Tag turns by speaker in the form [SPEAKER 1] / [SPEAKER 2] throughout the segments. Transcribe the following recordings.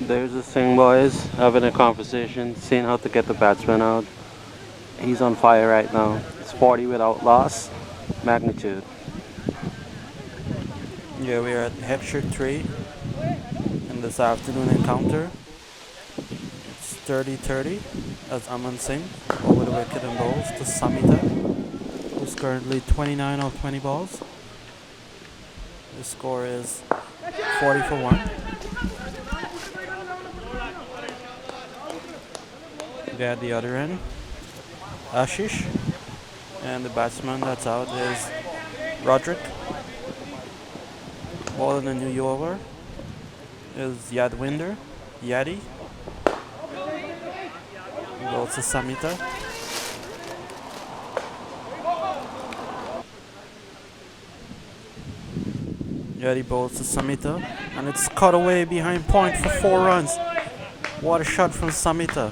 [SPEAKER 1] There's the Singh boys having a conversation, seeing how to get the batsman out. He's on fire right now. It's 40 without loss, magnitude.
[SPEAKER 2] Yeah, we are at Hecksher 3 in this afternoon encounter. It's 30-30 as Aman Singh over the wicket and bowls to Samita, who's currently 29 of 20 balls. The score is 40 for 1. There at the other end, Ashish, and the batsman that's out is Roderick. Ball in the new over is Yadwinder, Yadi. Goes to Samita. Yadi bowls to Samita, and it's cut away behind point for 4 runs. What a shot from Samita.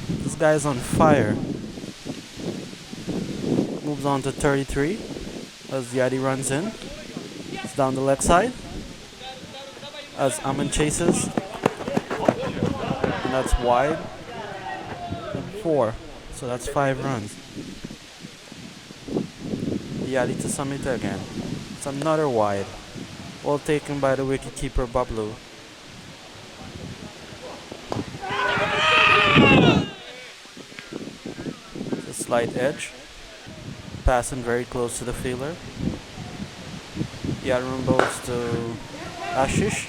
[SPEAKER 2] This guy's on fire. Moves on to 33 as Yadi runs in. It's down the leg side as Aman chases. And that's wide. 4. So that's 5 runs. Yadi to Samita again. It's another wide. Well taken by the wicketkeeper Bablu. Slight edge, passing very close to the fielder. Yadrum bowls to Ashish,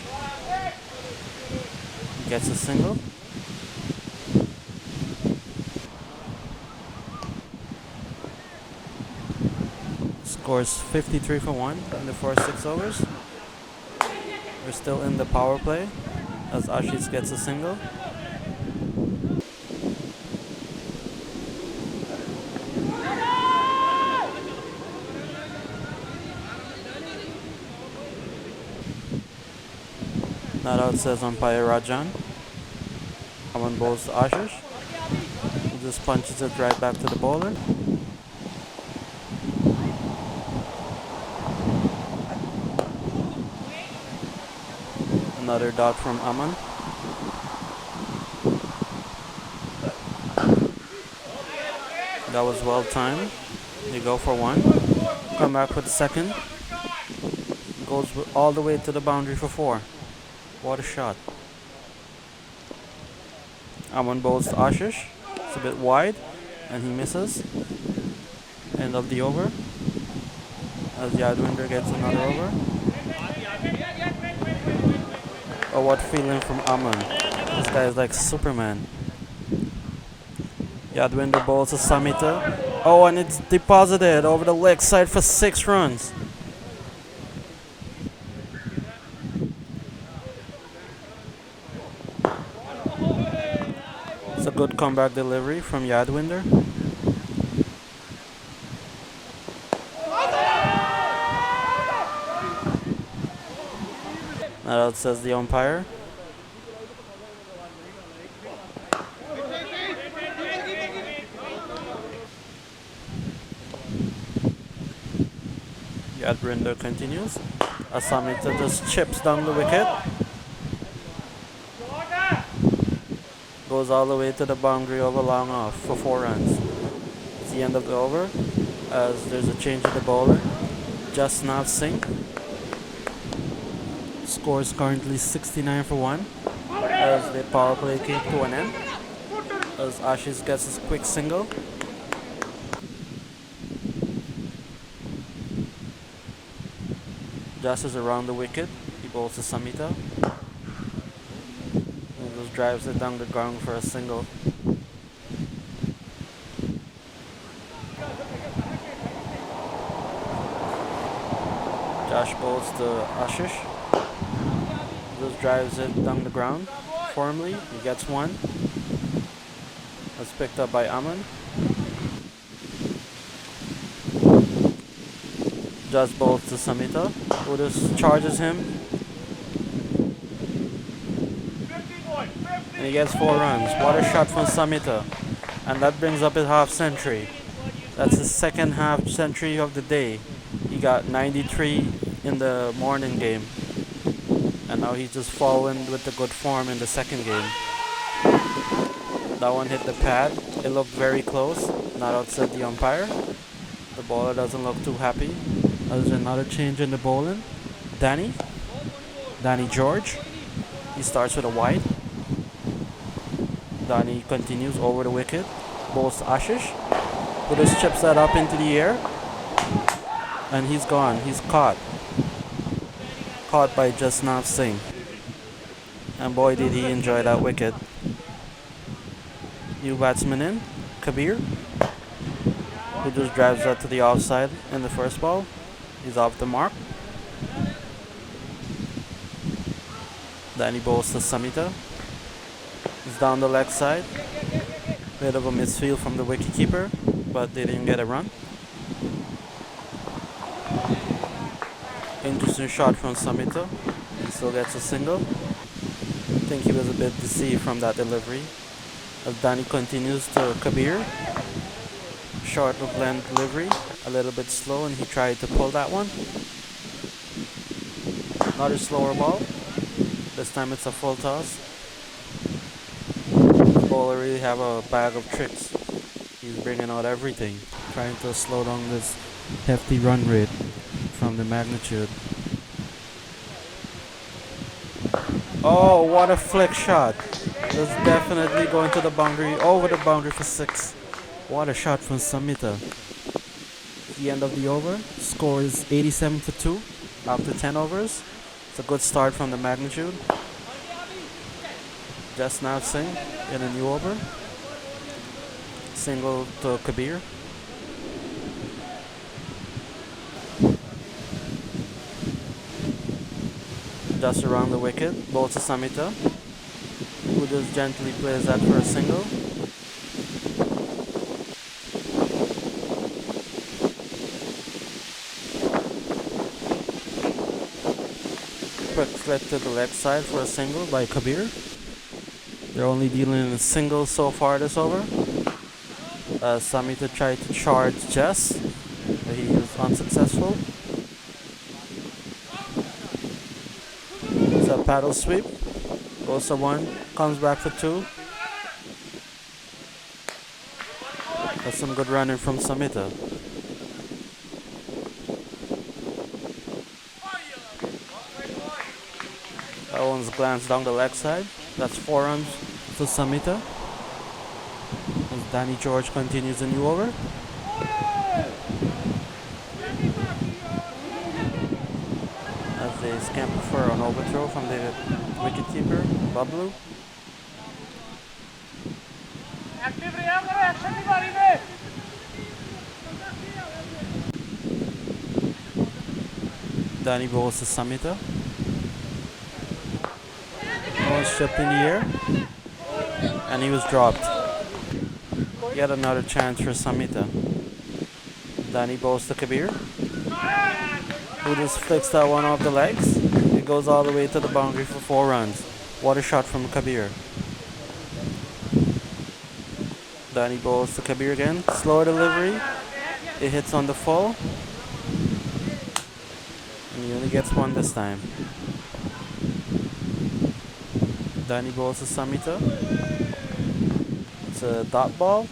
[SPEAKER 2] gets a single. Scores 53 for 1 in the first 6 overs. We're still in the power play as Ashish gets a single. Not out, says umpire Rajan. Aman bowls to Ashish. He just punches it right back to the bowler. Another dot from Aman. That was well timed. They go for 1. Come back for the second. Goes all the way to the boundary for 4. What a shot. Aman bowls to Ashish. It's a bit wide and he misses. End of the over as Yadwinder gets another over. Oh, what feeling from Aman. This guy is like Superman. Yadwinder bowls to Samita. Oh, and it's deposited over the leg side for 6 runs. It's a good comeback delivery from Yadwinder. Not out, says the umpire. Yadwinder continues. Samita just chips down the wicket. Goes all the way to the boundary over long off for 4 runs. It's the end of the over as there's a change in the bowler. Jasnav Singh scores currently 69 for 1 as the power play came to an end as Ashish gets his quick single. Jas is around the wicket. He bowls to Samita. And just drives it down the ground for a single. Josh bowls to Ashish. Just drives it down the ground firmly. He gets 1. That's picked up by Aman. Just bowls to Samita, who just charges him. And he gets 4 runs. What a shot from Samita. And that brings up his half century. That's his second half century of the day. He got 93 in the morning game. And now he's just following with the good form in the second game. That one hit the pad. It looked very close. Not outside the umpire. The bowler doesn't look too happy. There's another change in the bowling. Danny George. He starts with a wide. Danny continues over the wicket. Bowls to Ashish. Who just chips that up into the air. And he's gone. He's caught. Caught by Jasnav Singh. And boy did he enjoy that wicket. New batsman in. Kabir. Who just drives that to the offside in the first ball. He's off the mark. Danny bowls to Samita. He's down the leg side. Bit of a misfield from the wicketkeeper, but they didn't get a run. Interesting shot from Samita. He still gets a single. I think he was a bit deceived from that delivery. As Danny continues to Kabir. Short of length delivery. A little bit slow, and he tried to pull that one. Another slower ball. This time it's a full toss. The bowler really have a bag of tricks. He's bringing out everything. Trying to slow down this hefty run rate from the magnitude. Oh, what a flick shot. That's definitely going to the boundary, over the boundary for 6. What a shot from Samita. The end of the over. Score is 87 for 2 after 10 overs. It's a good start from the magnitude. Jasnav Singh in a new over. Single to Kabir. Just around the wicket. Ball to Samita, who just gently plays that for a single. Quick flick to the leg side for a single by Kabir. They're only dealing in a single so far this over. Samita tried to charge Jess, but he was unsuccessful. It's a paddle sweep. Goes to 1, comes back for 2. That's some good running from Samita. That one's glanced down the leg side. That's 4 runs to Samita. As Danny George continues a new over. As they scamper for an overthrow from the wicketkeeper, Bablu. Danny bowls to Samita. Was chipped in the air, and he was dropped. Yet another chance for Samita. Danny bowls to Kabir, who just flicks that one off the legs. It goes all the way to the boundary for 4 runs. What a shot from Kabir. Danny bowls to Kabir again. Slower delivery. It hits on the full, and he only gets 1 this time. Danny bowls to Samita. It's a dot ball.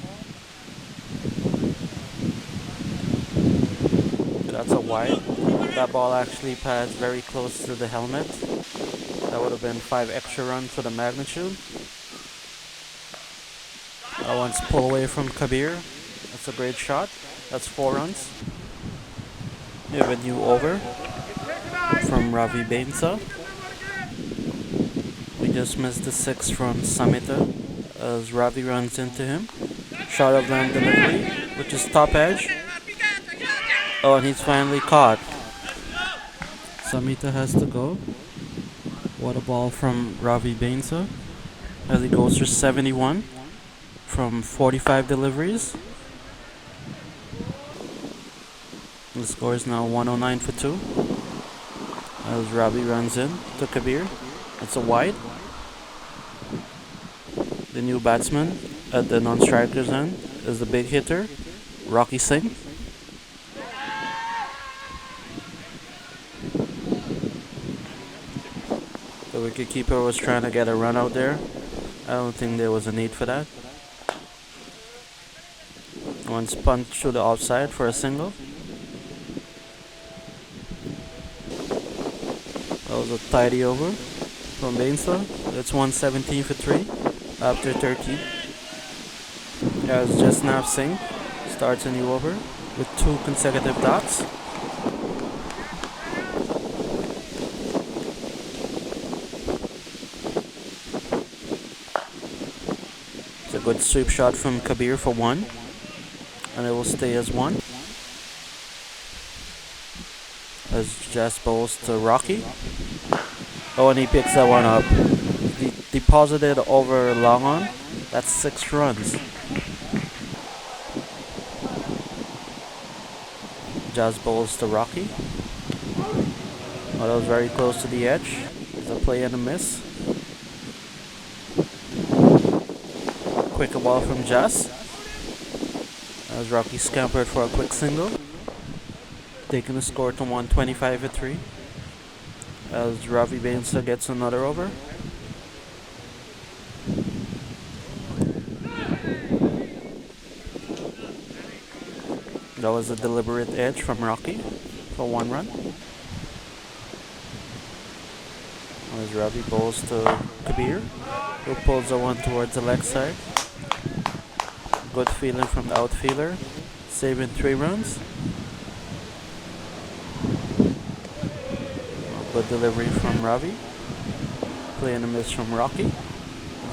[SPEAKER 2] That's a wide. That ball actually pads very close to the helmet. That would have been 5 extra runs for the magnitude. That one's pull away from Kabir. That's a great shot. That's 4 runs. We have a new over from Ravi Bainsa. We just missed the 6 from Samita as Ravi runs into him. Shot of land delivery, which is top edge. Oh, and he's finally caught. Samita has to go. What a ball from Ravi Bainsa as he goes for 71 from 45 deliveries. The score is now 109 for 2 as Ravi runs in to Kabir. It's a wide. The new batsman at the non-strikers end is the big hitter, Rocky Singh. wicketkeeper was trying to get a run out there. I don't think there was a need for that. One spun through the offside for a single. That was a tidy over from Vixia. That's 117 for 3 after 13. As Jasnav Singh starts a new over with 2 consecutive dots. It's a good sweep shot from Kabir for 1, and it will stay as 1. As Jas bowls to Rocky. Oh, and he picks that one up. Deposited over long on. That's 6 runs. Jas bowls to Rocky. Oh, that was very close to the edge. It's a play and a miss. Quicker ball from Jas. As Rocky scampered for a quick single. Taking the score to 125 for 3. As Ravi Vixia gets another over. That was a deliberate edge from Rocky for 1 run. As Ravi bowls to Kabir, who pulls the one towards the leg side. Good feeling from the outfielder, saving 3 runs. Good delivery from Ravi. Play and a miss from Rocky.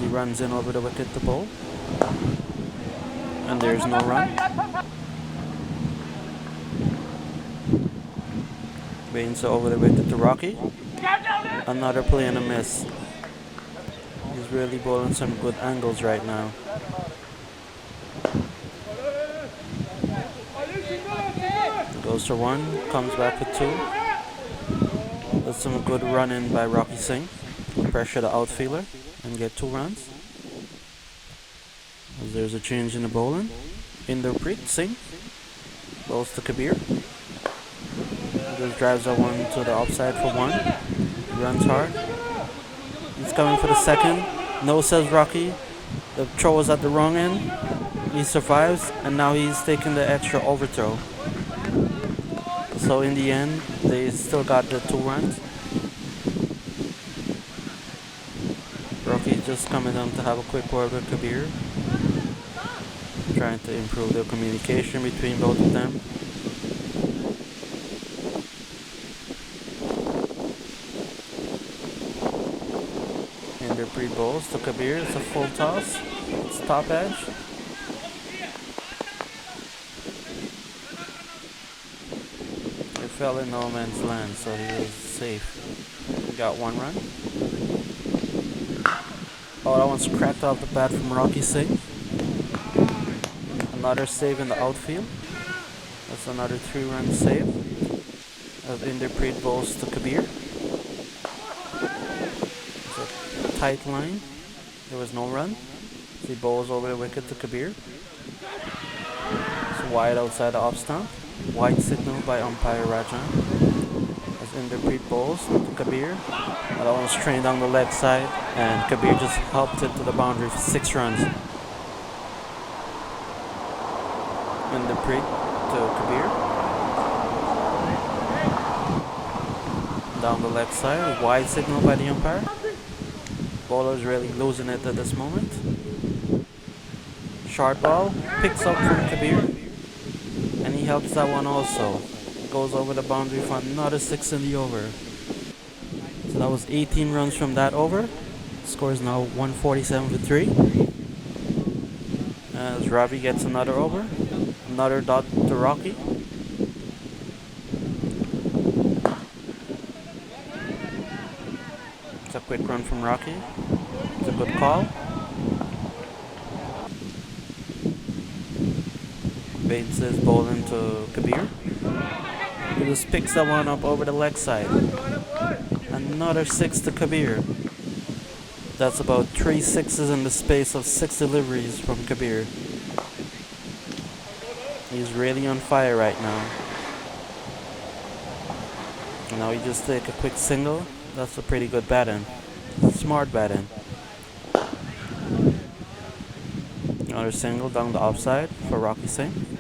[SPEAKER 2] He runs in over the wicket to bowl. And there's no run. Vixia over the wicket to Rocky. Another play and a miss. He's really bowling some good angles right now. Goes to 1, comes back for 2. That's some good running by Rocky Singh. Pressure the outfielder and get 2 runs. As there's a change in the bowling. Inderpreet Singh bowls to Kabir. Just drives that one to the offside for 1. He runs hard. He's coming for the second. No, says Rocky. The throw was at the wrong end. He survives, and now he's taking the extra overthrow. So in the end, they still got the 2 runs. Rocky just coming down to have a quick word with Kabir. Trying to improve the communication between both of them. Inderpreet bowls to Kabir. It's a full toss. It's top edge. It fell in no man's land, so he was safe. He got 1 run. Oh, that one's cracked off the bat from Rocky Singh. Another save in the outfield. That's another 3-run save. As Inderpreet bowls to Kabir. It's a tight line. There was no run. So he bowls over the wicket to Kabir. It's wide outside the off stump. Wide signal by umpire Rajan. As Inderpreet bowls to Kabir. That one was trained down the leg side, and Kabir just helped it to the boundary for 6 runs. Inderpreet to Kabir. Down the left side, wide signal by the umpire. Bowler's really losing it at this moment. Short ball, picks up from Kabir, and he helps that one also. Goes over the boundary for another 6 in the over. So that was 18 runs from that over. Score is now 147 for 3. As Ravi gets another over. Another dot to Rocky. It's a quick run from Rocky. It's a good call. Bates is bowling to Kabir. He just picks that one up over the leg side. Another 6 to Kabir. That's about 3 sixes in the space of 6 deliveries from Kabir. He's really on fire right now. And now he just take a quick single. That's a pretty good batting. smart batting. Another single down the offside for Rocky Singh.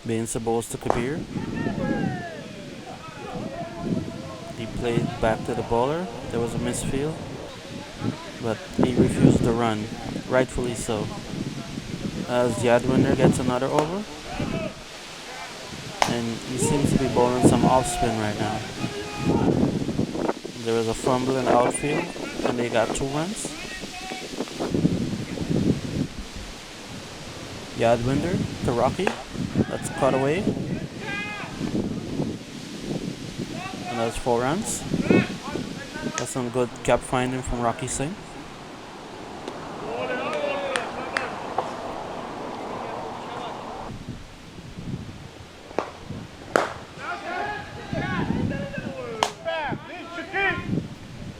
[SPEAKER 2] Bains the balls to Kabir. He played back to the bowler. There was a misfield, but he refused to run, rightfully so. As Yadwinder gets another over, and he seems to be bowling some off spin right now. There was a fumble in the outfield, and they got 2 runs. Yadwinder to Rocky. That's cut away. And that's 4 runs. That's some good gap finding from Rocky Singh.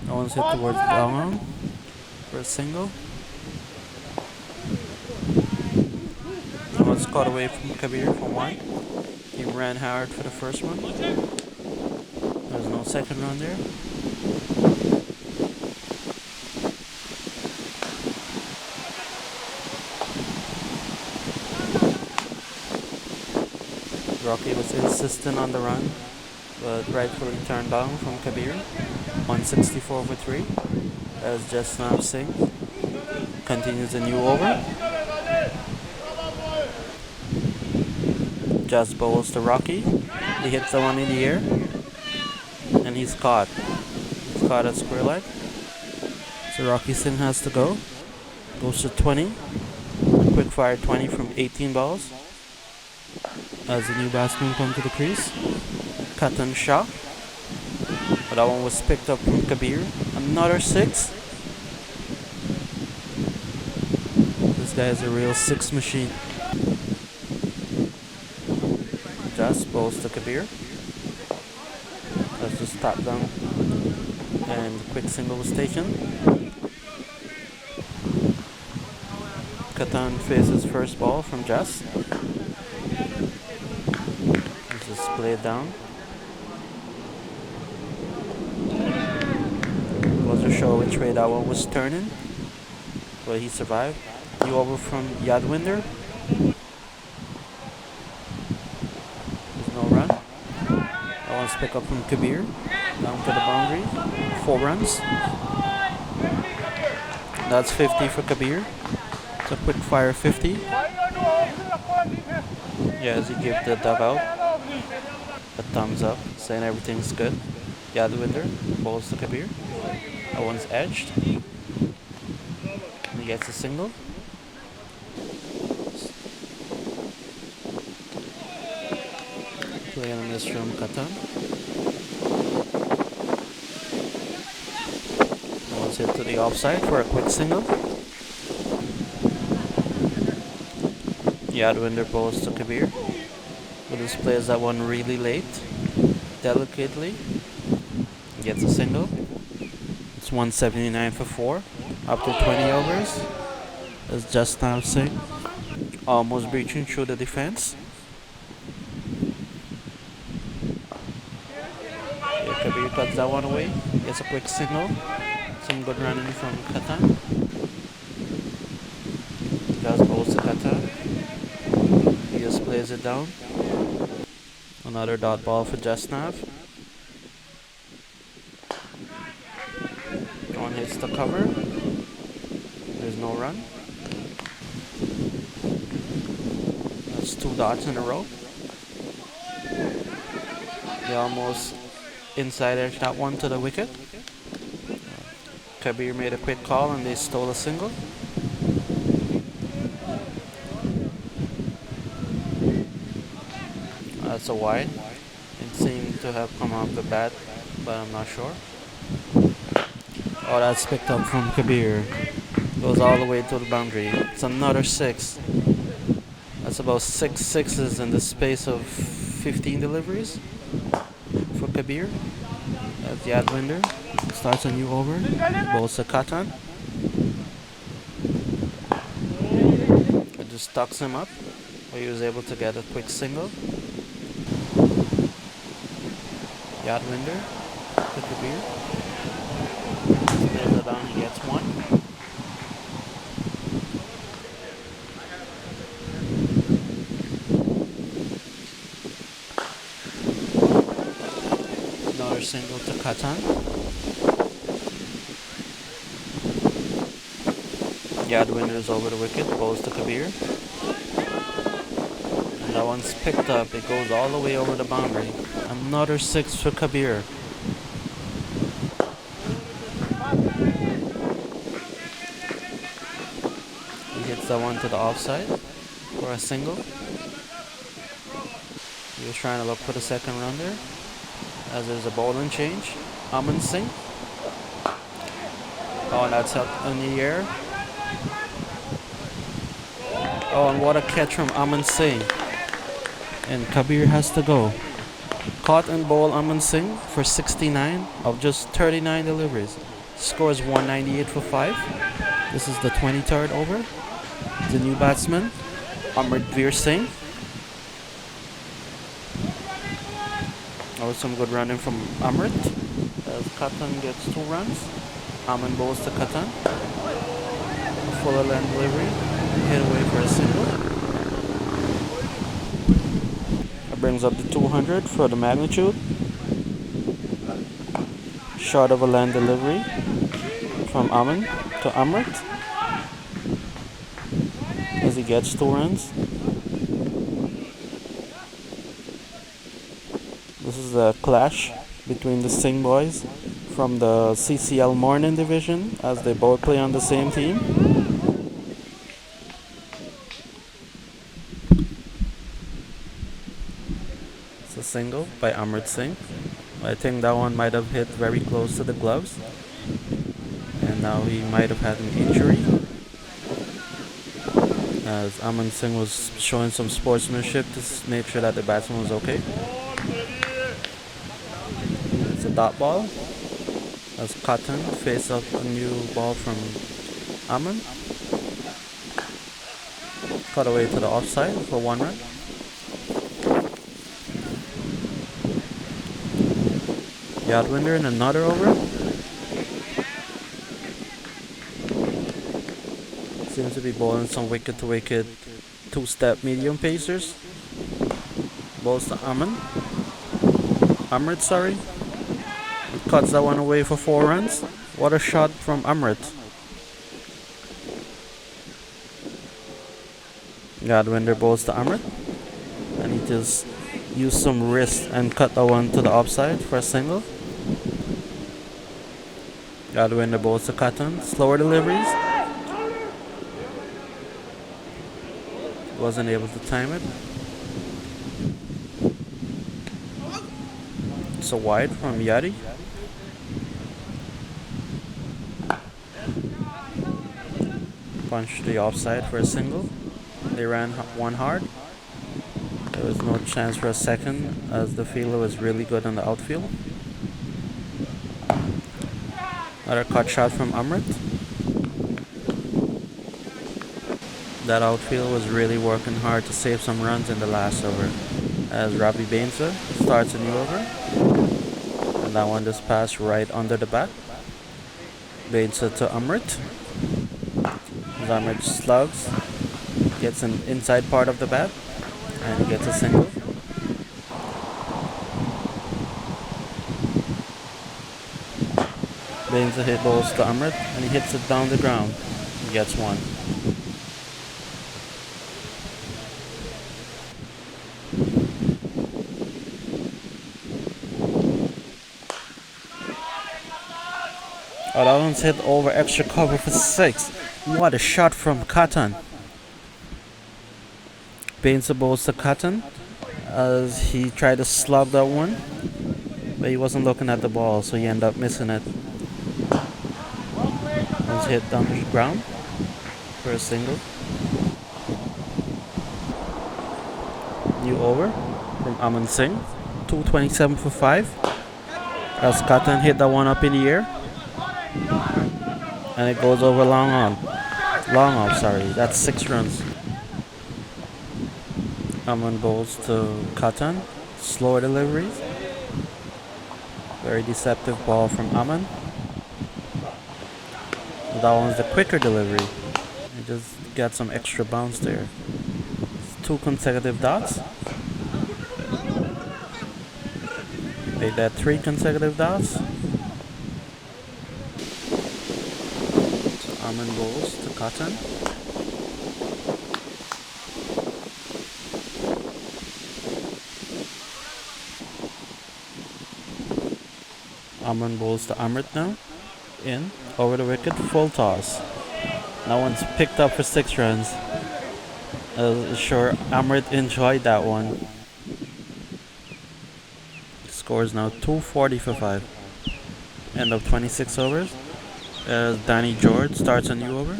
[SPEAKER 2] That one's hit towards the down for a single. That one's caught away from Kabir for 1. He ran hard for the first one. There's no second run there. Rocky was insistent on the run, but rightfully turned down from Kabir. 164 for 3 as Jasnav Singh continues a new over. Just bowls to Rocky. He hits the one in the air, and he's caught. He's caught at square leg. So Rocky Singh has to go. Goes to 20. Quick fire 20 from 18 balls. As the new batsman comes to the crease. Canon shot. But that one was picked up from Kabir. Another 6. This guy is a real 6 machine. Just bowls to Kabir. That's just tap down. And quick single was taken. Canon faces first ball from Jas. Just play it down. Wasn't sure which way that one was turning, but he survived. New over from Yadwinder. There's no run. That one's pick up from Kabir. Down to the boundary. 4 runs. That's 50 for Kabir. It's a quick fire 50. Yeah, as he gave the dugout a thumbs up, saying everything's good. Yadwinder bowls to Kabir. That one's edged. He gets a single. Play on a miss from Canon. That one's hit to the offside for a quick single. Yadwinder bowls to Kabir. But this plays that one really late, delicately. Gets a single. It's 179 for 4 after 20 overs. As Jasnav Singh almost breaching through the defense. Yeah, Kabir cuts that one away. Gets a quick single. Some good running from Canon. Just bowls to Canon. He just plays it down. Another dot ball for Jasnav. One hits the cover. There's no run. That's 2 dots in a row. They almost inside edged that one to the wicket. Kabir made a quick call and they stole a single. That's a wide. It seemed to have come off the bat, but I'm not sure. Oh, that's picked up from Kabir. Goes all the way to the boundary. It's another 6. That's about 6 sixes in the space of 15 deliveries for Kabir. That's Yadwinder. Starts a new over. Bowls to Canon. It just tucks him up, where he was able to get a quick single. Yadwinder to Kabir. Spins it down, he gets one. Another single to Katan. Yadwinder is over the wicket, bowls to Kabir. And that one's picked up, it goes all the way over the boundary. Another 6 for Kabir. He hits that one to the offside for a single. He was trying to look for the second run there, as there's a bowling change. Aman Singh. Oh, and that's up in the air. Oh, and what a catch from Aman Singh. And Kabir has to go. Caught and bowl Aman Singh for 69 of just 39 deliveries. Scores 198 for 5. This is the 23rd over. The new batsman, Amritveer Singh. Oh, some good running from Amrit. As Katan gets 2 runs. Aman bowls to Katan. Fuller length delivery. Hit away for a single. That brings up the 200 for the magnitude. Short of a land delivery from Aman to Amrit as he gets 2 runs. This is a clash between the Singh boys from the CCL Morning division as they both play on the same team. It's a single by Amrit Singh. I think that one might have hit very close to the gloves, and now he might have had an injury, as Aman Singh was showing some sportsmanship to make sure that the batsman was okay. It's a dot ball as Katan face up a new ball from Aman. Cut away to the offside for 1 run. Yadwinder in another over. Seems to be bowling some wicket to wicket 2-step medium pacers. Bowls to Amrit, sorry. Cuts that one away for 4 runs. What a shot from Amrit. Yadwinder bowls to Amrit. And he just used some wrist and cut that one to the offside for a single. Yadwinder bowls to Katan. Slower deliveries. Wasn't able to time it. It's a wide from Yadi. Punch to the offside for a single. They ran one hard. There was no chance for a second as the fielder was really good on the outfield. Another cut shot from Amrit. That outfield was really working hard to save some runs in the last over, as Ravi Bainsa starts a new over. And that one just passed right under the bat. Bainsa to Amrit. As Amrit slugs, gets an inside part of the bat, and he gets a single. Bainsa hit balls to Amrit, and he hits it down the ground. He gets 1. Oh, that one's hit over extra cover for 6. What a shot from Katan. Bainsa bowls to Katan as he tried to slug that one, but he wasn't looking at the ball, so he ended up missing it. One's hit down the ground for a single. New over from Aman Singh. 227 for 5. As Katan hit that one up in the air. And it goes over long off, sorry. That's 6 runs. Aman bowls to Katan. Slower deliveries. Very deceptive ball from Aman. That one's the quicker delivery. He just got some extra bounce there. It's 2 consecutive dots. Made that 3 consecutive dots. So Aman bowls to Cotton. Aman bowls to Amrit now. In, over the wicket, full toss. That one's picked up for 6 runs. Sure, Amrit enjoyed that one. Scores now 240 for 5. End of 26 overs. As Danny George starts a new over.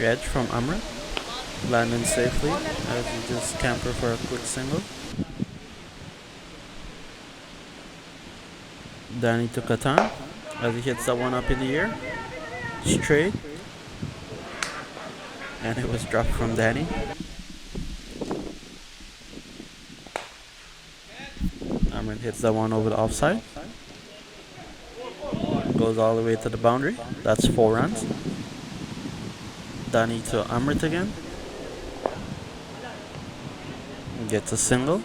[SPEAKER 2] Edge from Amrit. Landing safely as he just camper for a quick single. Danny to Catan as he hits that one up in the air. Straight. And it was dropped from Danny. Amrit hits that one over the offside. Goes all the way to the boundary. That's 4 runs. Danny to Amrit again. Gets a single.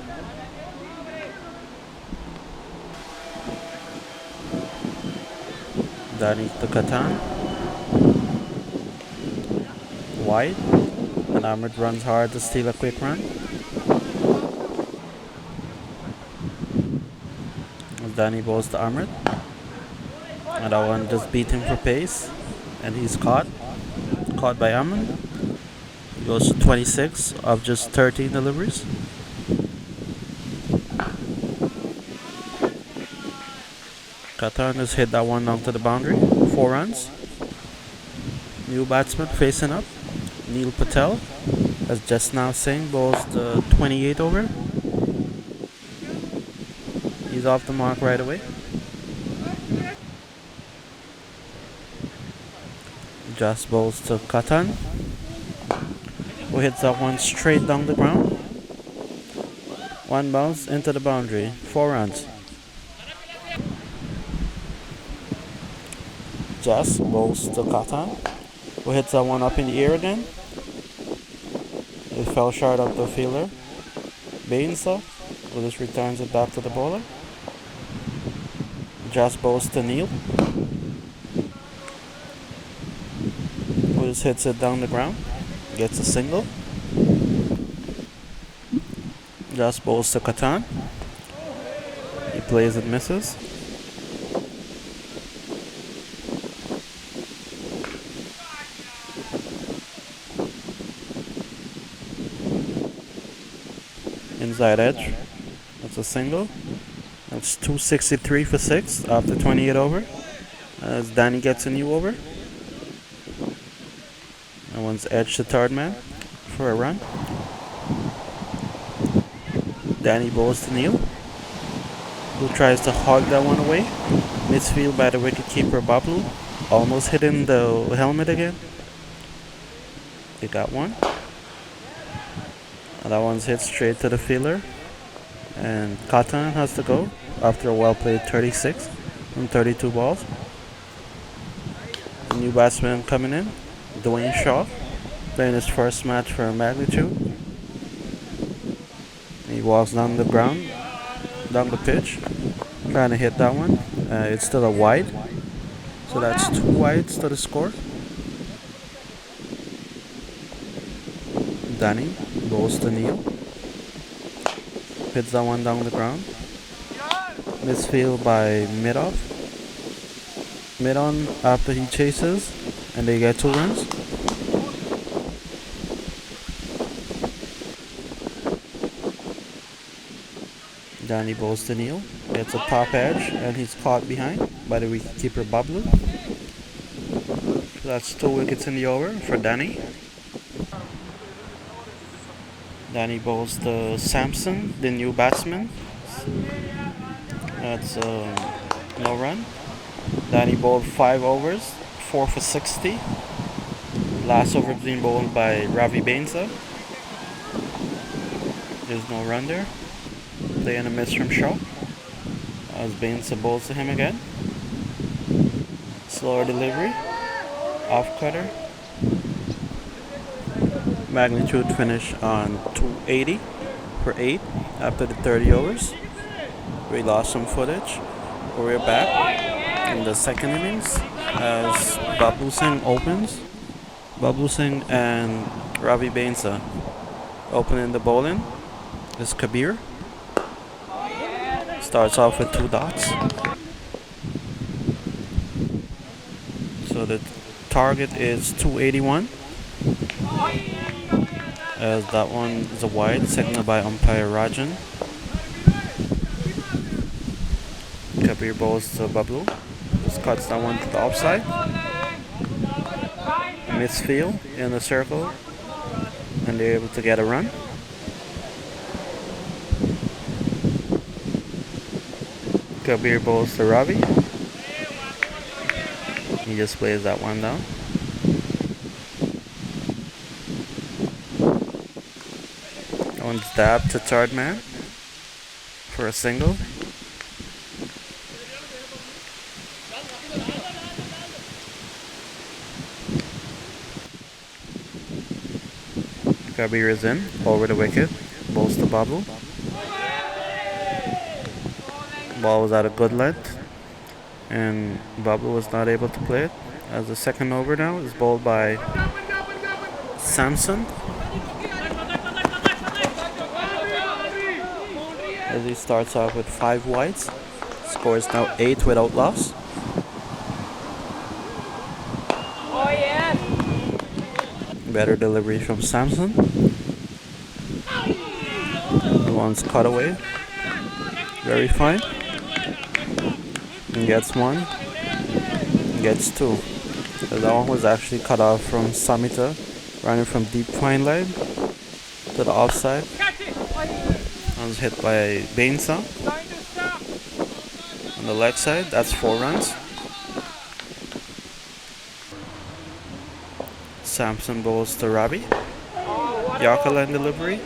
[SPEAKER 2] Danny to Catan. Wide. And Amrit runs hard to steal a quick run. Danny bowls to Amrit. And that one just beat him for pace. And he's caught. Caught by Aman. He goes to 26 of just 13 deliveries. Catan just hit that one down to the boundary. 4 runs. New batsman facing up. Neil Patel, as just now saying, bowls the 28 over. He's off the mark right away. Just bowls to Catan, who hits that one straight down the ground. 1 bounce into the boundary. 4 runs. Just bowls to Catan, who hits that one up in the air again. It fell short of the fielder. Bainsa, who just returns it back to the bowler. Just bowls to Neil, who just hits it down the ground. Gets a single. Just bowls to Catan. He plays it, misses. Inside edge. That's a single. That's 263 for 6 after 28 over. As Danny gets a new over. That one's edge to third man for a run. Danny bowls to Neil, who tries to hog that one away. Misfield by the wicketkeeper Bablu. Almost hitting the helmet again. They got one. That one's hit straight to the fielder. And Catan has to go after a well-played 36 from 32 balls. The new batsman coming in, Dwayne Shaw, playing his first match for Magnitude. He walks down the ground, down the pitch, trying to hit that one. It's still a wide, so that's 2 wides to the score. Danny bowls to Neil, hits that one down the ground. Misfield by mid-off. Mid-on after he chases, and they get 2 runs. Danny bowls to Neil, hits a top edge, and he's caught behind by the wicketkeeper Bablu. So that's 2 wickets in the over for Danny. Danny bowls to Sampson, the new batsman. That's no run. Danny bowled 5 overs, 4 for 60. Last over being bowled by Ravi Bainsa. There's no run there. Play and a miss from Shaw. As Bainsa bowls to him again. Slower delivery. Off cutter. Magnitude finish on 280 for 8 after the 30 overs. We lost some footage. We're back in the second innings as Babu Singh opens. Babu Singh and Ravi Bainsa opening the bowling. This Kabir starts off with 2 dots. So the target is 281. As that one is a wide, signaled by umpire Rajan. Kabir bowls to Bablu. Just cuts that one to the offside. Misfield in the circle. And they're able to get a run. Kabir bowls to Ravi. He just plays that one down. One stab to third man for a single. Kabir is in, over the wicket, bowls to Babu. Ball was at a good length, and Babu was not able to play it. As the second over now is bowled by Samson. As he starts off with 5 wides, scores now 8 without loss. Better delivery from Samson. The one's cut away. Very fine. And gets 1. Gets 2. So that one was actually cut off from Samita, running from deep fine leg to the offside. That was hit by Bainsa on the leg side. That's 4 runs. Samson bowls to Ravi. Yorker line delivery.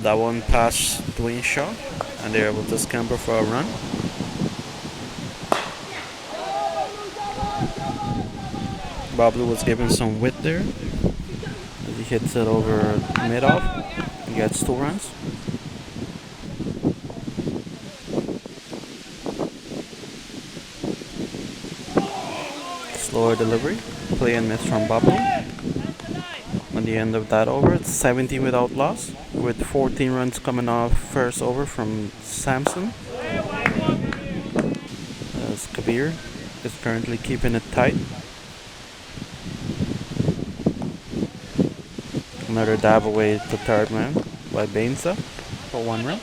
[SPEAKER 2] That one past Dwayne Shaw, and they're able to scamper for a run. Bablu was given some width there as he hits it over mid-off and gets 2 runs. Slower delivery, play and miss from Bablu. At the end of that over, it's 70 without loss, with 14 runs coming off first over from Samson. As Kabir is currently keeping it tight. Another dab away to third man by Bainsa for 1 run.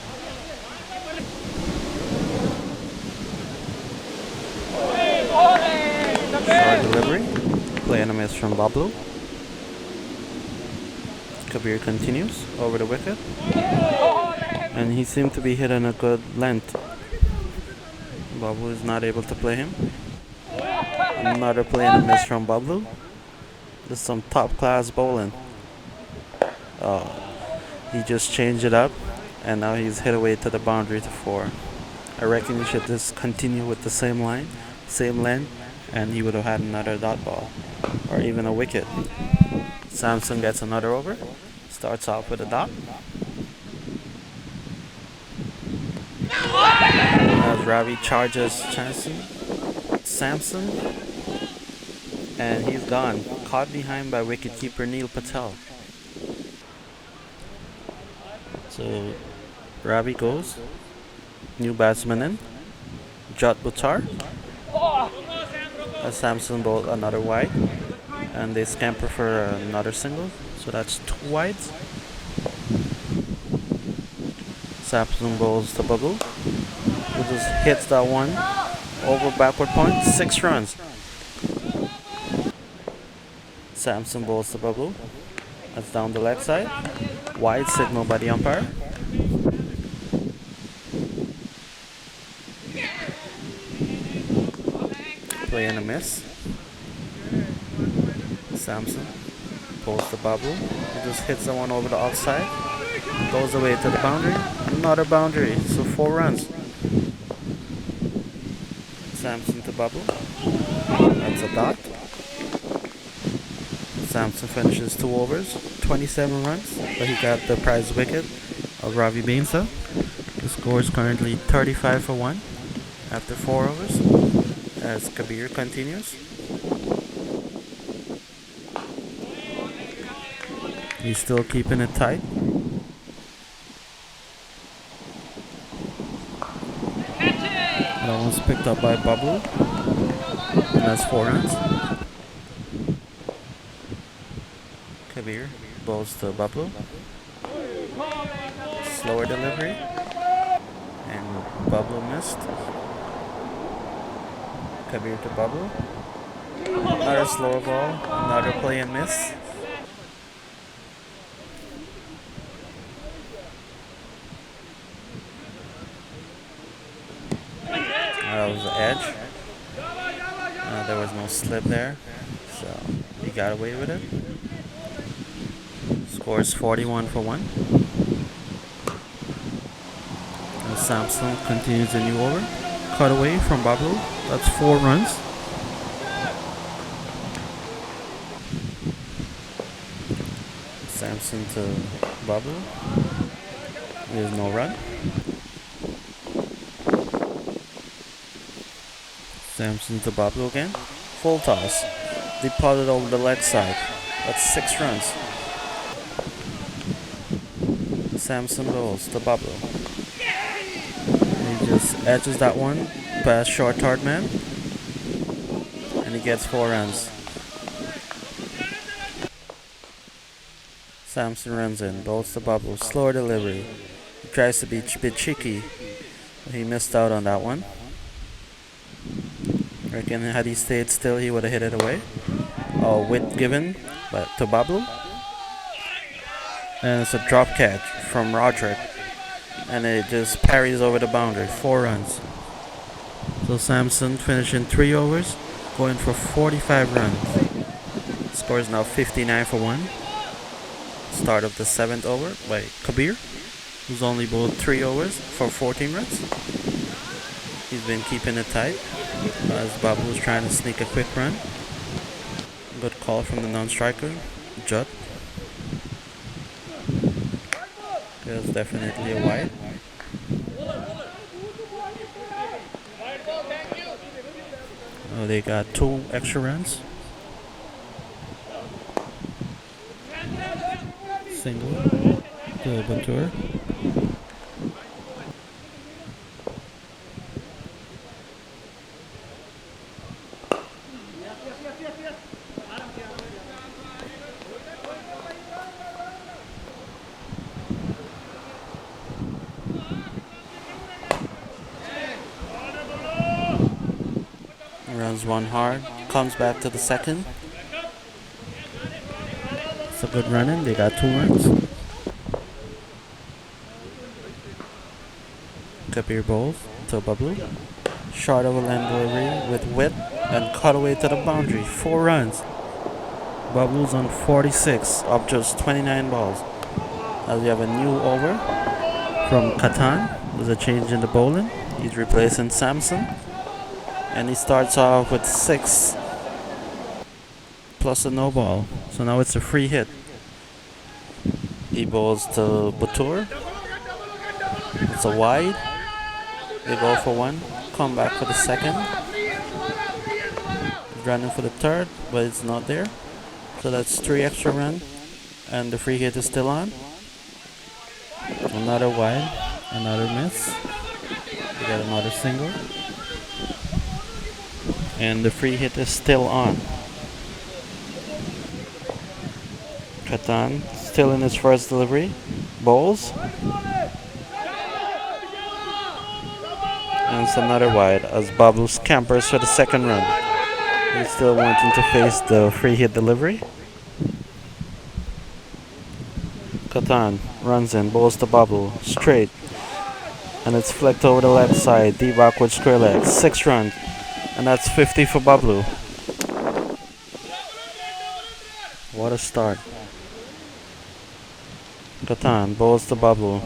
[SPEAKER 2] Short delivery, play and a miss from Bablu. Kabir continues over the wicket, and he seemed to be hitting a good length. Bablu is not able to play him. Another play and a miss from Bablu. This is some top class bowling. He just changed it up, and now he's hit away to the boundary to 4. I reckon he should just continue with the same line, same length, and he would have had another dot ball or even a wicket. Samson gets another over. Starts off with a dot. As Ravi charges Samson, and he's gone. Caught behind by wicketkeeper Neil Patel. So Ravi goes. New batsman in. Jot Buttar. As Samson bowled another wide. And they scamper for another single. So that's 2 wides. Samson bowls to Babu, who just hits that one over backward point. 6 runs. Samson bowls to Babu. That's down the left side. Wide signal by the umpire. Play and a miss. Samson pulls the bubble. He just hits the one over the outside. Goes away to the boundary. Another boundary. So 4 runs. Samson to bubble. That's a dot. Samson finishes 2 overs, 27 runs, but he got the prize wicket of Ravi Benza. The score is currently 35 for 1 after 4 overs as Kabir continues. He's still keeping it tight. That one's picked up by Babu. And that's 4 runs. Kabir bowls to Babu. Slower delivery. And Babu missed. Kabir to Babu. Another slower ball. Another play and miss. That was the edge. There was no slip there, so he got away with it. Scores 41 for 1. And Samson continues the new over. Cut away from Babu. That's 4 runs. Samson to Babu. There's no run. Samson to Babu again. Full toss. Deposited over the leg side. That's 6 runs. Samson bowls to Babu. He just edges that one past short third man. And he gets 4 runs. Samson runs in. Bowls to Babu. Slower delivery. He tries to be a bit cheeky. But he missed out on that one. I reckon had he stayed still, he would have hit it away. Width given to Babu. And it's a drop catch from Roderick. And it just parries over the boundary. 4 runs. So Samson finishing 3 overs, going for 45 runs. Score is now 59 for 1. Start of the 7th over by Kabir, who's only bowled 3 overs for 14 runs. He's been keeping it tight as Babu was trying to sneak a quick run. Good call from the non-striker, Judd. There's definitely a wide. Oh, they got 2 extra runs. Single to Batur. Runs 1 hard, comes back to the second. It's a good run in, they got 2 runs. Kabir bowls to Babu. Short of a land delivery with width and cut away to the boundary. 4 runs. Babu's on 46 of just 29 balls. As we have a new over from Canon. There's a change in the bowling. He's replacing Samson. And he starts off with 6 plus a no ball. So now it's a free hit. He bowls to Batur. It's a wide. They go for 1. Come back for the second. He's running for the third, but it's not there. So that's 3 extra runs. And the free hit is still on. Another wide. Another miss. We got another single. And the free hit is still on. Canon still in his first delivery. Bowls. And it's another wide as Babu scampers for the second run. He's still wanting to face the free hit delivery. Canon runs in, bowls to Babu, straight. And it's flicked over the left side, deep backward square leg. 6 runs. And that's 50 for Babu. What a start. Catan bowls the bubble.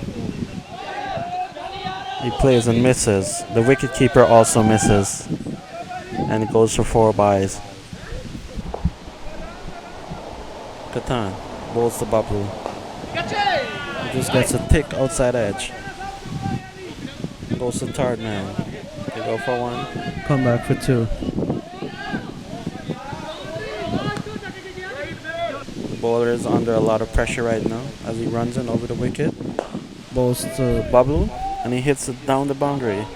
[SPEAKER 2] He plays and misses. The wicketkeeper also misses. And he goes for 4 byes. Catan bowls the bubble. He just gets a tick outside edge. Goes to third man. They go for 1. Come back for 2. The bowler is under a lot of pressure right now as he runs in over the wicket. Bowls to Bablu and he hits it down the boundary.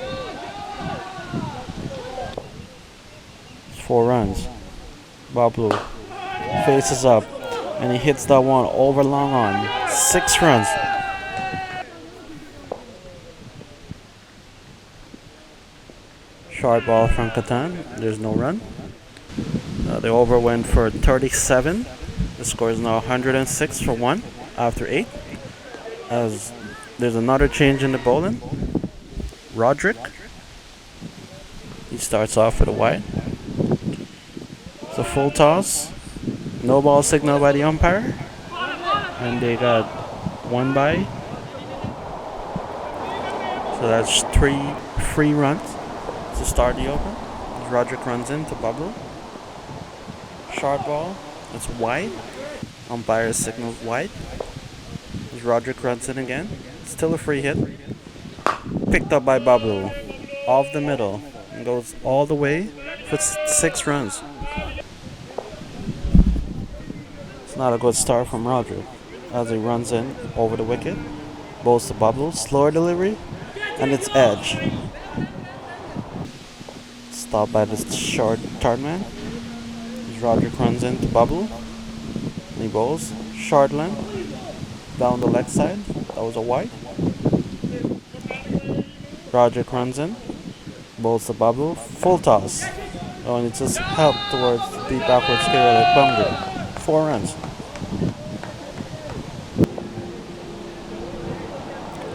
[SPEAKER 2] It's 4 runs. Bablu faces up and he hits that one over long on. 6 runs. Short ball from Catan. There's no run. The over went for 37. The score is now 106 for 1 after 8. As there's another change in the bowling. Roderick. He starts off with a wide. It's a full toss. No ball signal by the umpire. And they got 1 bye. So that's 3 free runs to start the open. Roderick runs into Bablu. Short ball. It's wide. Umpire signals wide. As Roderick runs in again. Still a free hit. Picked up by Bablu. Off the middle. And goes all the way for 6 runs. It's not a good start from Roderick. As he runs in over the wicket. Bowls to Bablu. Slower delivery. And it's edge. Stopped by the short third man. Roderick runs into Bablu. And he bowls. Short line. Down the leg side. That was a wide. Roderick runs in. Bowls to Bablu. Full toss. Oh, and it just helped towards the deep backwards carry at boundary. 4 runs.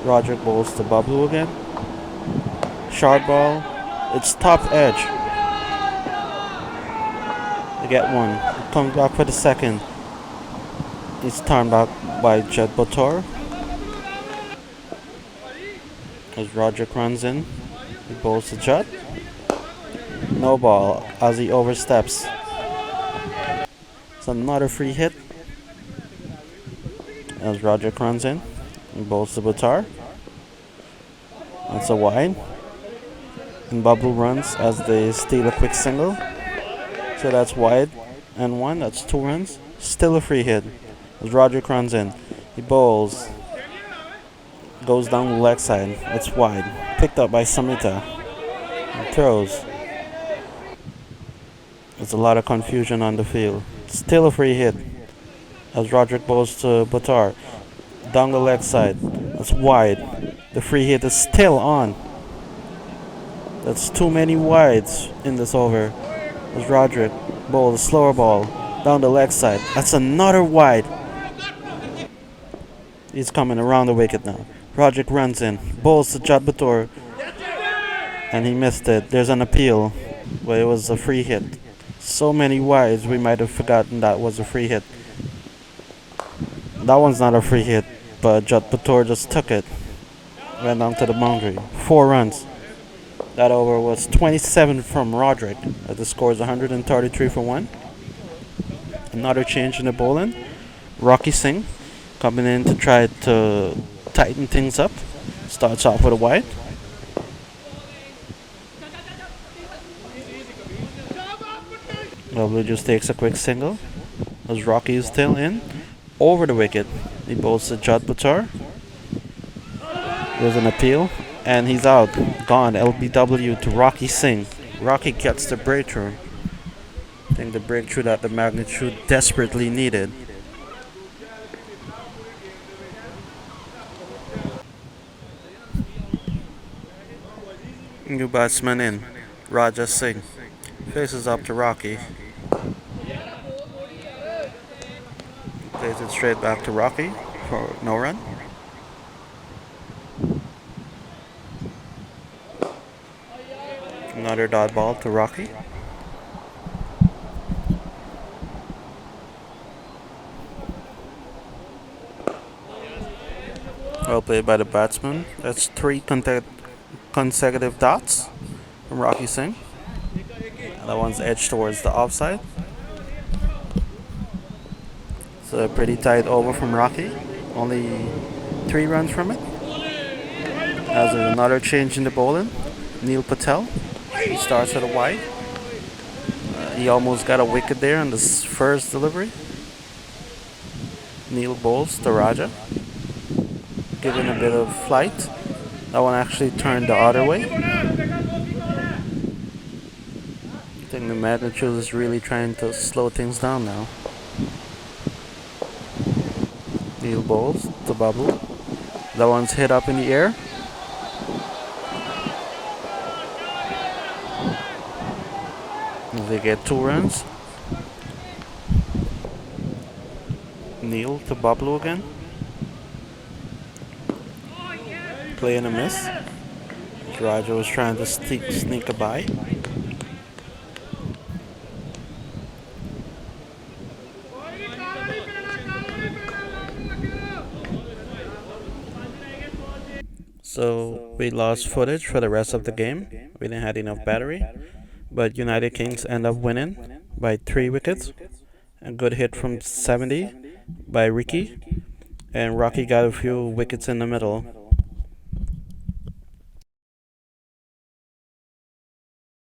[SPEAKER 2] Roderick bowls to Bablu again. Short ball. It's top edge. They get 1. He comes back for the second. It's turned back by Jet Bator. As Roderick runs in, he bowls to Jet. No ball as he oversteps. It's another free hit. As Roderick runs in, he bowls to Batar. That's a wide. And Bablu runs as they steal a quick single. So that's wide and 1. That's 2 runs. Still a free hit. As Roderick runs in, he bowls. Goes down the leg side. It's wide. Picked up by Samita. And throws. There's a lot of confusion on the field. Still a free hit. As Roderick bowls to Batar. Down the leg side. That's wide. The free hit is still on. That's too many wides in this over. As Roderick bowls a slower ball down the leg side. That's another wide. He's coming around the wicket now. Roderick runs in. Bowls to Jad Bator. And he missed it. There's an appeal. But it was a free hit. So many wides we might have forgotten that was a free hit. That one's not a free hit. But Jad Bator just took it. Went down to the boundary. 4 runs. That over was 27 from Roderick. The score is 133 for 1. Another change in the bowling. Rocky Singh coming in to try to tighten things up. Starts off with a wide. Bablu just takes a quick single. As Rocky is still in. Over the wicket. He bowls to Jad Batar. There's an appeal. And he's out. Gone. LBW to Rocky Singh. Rocky gets the breakthrough. I think the breakthrough that the magnitude desperately needed. New batsman in. Raja Singh. Faces up to Rocky. Plays it straight back to Rocky for no run. Another dot ball to Rocky. Well played by the batsman. That's three consecutive dots from Rocky Singh. And that one's edged towards the offside. So a pretty tight over from Rocky. Only 3 runs from it. As there's another change in the bowling. Neil Patel. He starts with a wide. He almost got a wicket there on this first delivery. Neil bowls to Raja. Giving a bit of flight. That one actually turned the other way. I think the magnitude is really trying to slow things down now. Neil bowls to Babu. That one's hit up in the air. They get 2 runs. Neil to Bablu again. Play and a miss. Raja was trying to sneak a by. So we lost footage for the rest of the game. We didn't have enough battery. But United Kings end up winning by 3 wickets. A good hit from 70 by Ricky. And Rocky got a few wickets in the middle.